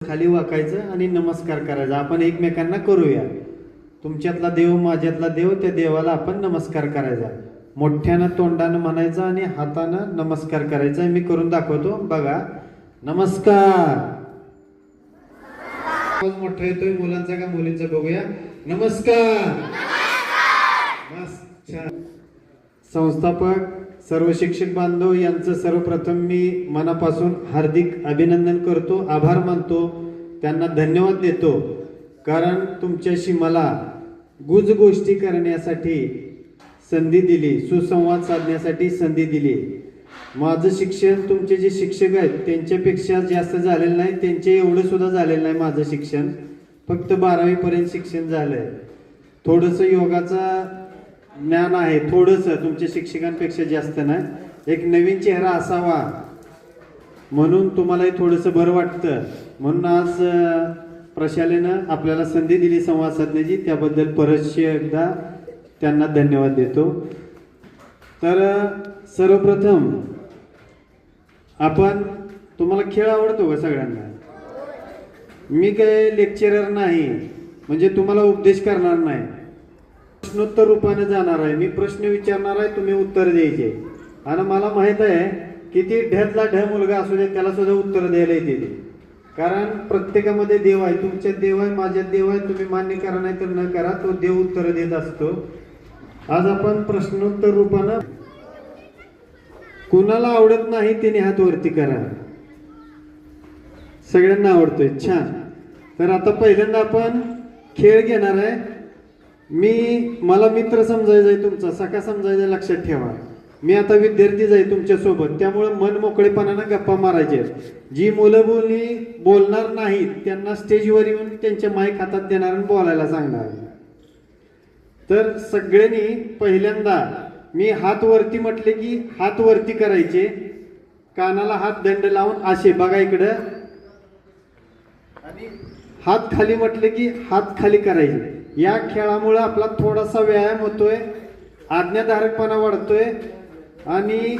खाली वाकायचं आणि नमस्कार करायचा. आपण एकमेकांना करूया. तुमच्यातला देव माझ्यातला देव, त्या देवाला आपण नमस्कार करायचा. मोठ्यानं तोंडानं म्हणायचं आणि हातानं नमस्कार करायचा. मी करून दाखवतो बघा. नमस्कार. आवाज मोठा येतोय मुलांचा का मुलींचा बघूया. नमस्कार. मस्त छान. संस्थापक सर्व शिक्षक बांधव यांचं सर्वप्रथम मी मनापासून हार्दिक अभिनंदन करतो, आभार मानतो, त्यांना धन्यवाद देतो. कारण तुमच्याशी मला गुज गोष्टी करण्यासाठी संधी दिली, सुसंवाद साधण्यासाठी संधी दिली. माझं शिक्षण तुमचे जे शिक्षक आहेत त्यांच्यापेक्षा जास्त झालेलं नाही, त्यांचे एवढं सुद्धा झालेलं नाही. माझं शिक्षण फक्त 12वी पर्यंत शिक्षण झालंय. थोडंसं योगाचा ज्ञान आहे, थोडंसं तुमच्या शिक्षकांपेक्षा जास्त नाही. एक नवीन चेहरा असावा म्हणून तुम्हालाही थोडंसं बरं वाटतं, म्हणून आज प्रशालेनं आपल्याला संधी दिली संवाद साधण्याची. त्याबद्दल परत एकदा त्यांना धन्यवाद देतो. तर सर्वप्रथम आपण, तुम्हाला खेळ आवडतो का सगळ्यांना? मी काय लेक्चरर नाही, म्हणजे तुम्हाला उपदेश करणार नाही, प्रश्नोत्तर रूपाने जाणार आहे. मी प्रश्न विचारणार आहे, तुम्ही उत्तर द्यायचे. आणि मला माहित आहे किती ढ्यातला ढ मुलगा असू दे त्याला सुद्धा उत्तर द्यायला येते. कारण प्रत्येकामध्ये देव आहे. तुमच्यात देव आहे, माझ्यात देव आहे. तुम्ही मान्य करा नाही तर न करा, तो देव उत्तर देत असतो. आज आपण प्रश्नोत्तर रूपानं, कुणाला आवडत नाही त्याने हात वरती करा. सगळ्यांना आवडतोय, छान. तर आता पहिल्यांदा आपण खेळ घेणार आहे. मला मित्र समजायचा आहे तुमचा, सखा समजायचा, लक्षात ठेवा. मी आता विद्यार्थीच आहे तुमच्या सोबत, त्यामुळे मन मोकळेपणानं गप्पा मारायचे. जी मुलं बोलणार नाहीत त्यांना स्टेजवर येऊन त्यांच्या माईक हातात देणार आणि बोलायला सांगणार. तर सगळ्यांनी पहिल्यांदा मी हात वरती म्हटले की हात वरती करायचे, कानाला हात दंड लावून असे बघा इकडं, आणि हात खाली म्हटले की हात खाली करायचे. या खेळामुळे आपला थोडासा व्यायाम होतोय, आज्ञाधारकपणा वाढतोय आणि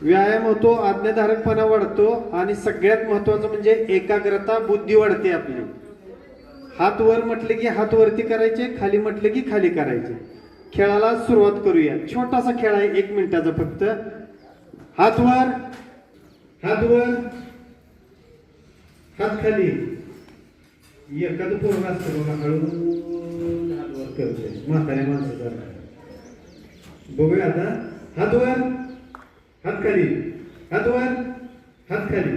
व्यायाम होतो, आज्ञाधारकपणा वाढतो आणि सगळ्यात महत्वाचं म्हणजे एकाग्रता, बुद्धी वाढते आपली. हात वर म्हटले की हात वरती करायचे, खाली म्हटले की खाली करायचे. खेळाला सुरुवात करूया. छोटासा खेळ आहे, 1 मिनिटाचा फक्त. हात वर, हात वर, हात खाली. एखादं पोरग असतं बघा, हळू हात वर करते, म्हाताऱ्या माणसाचा. बघूया आता. हात वर, हात खाली, हात वर, हात खाली.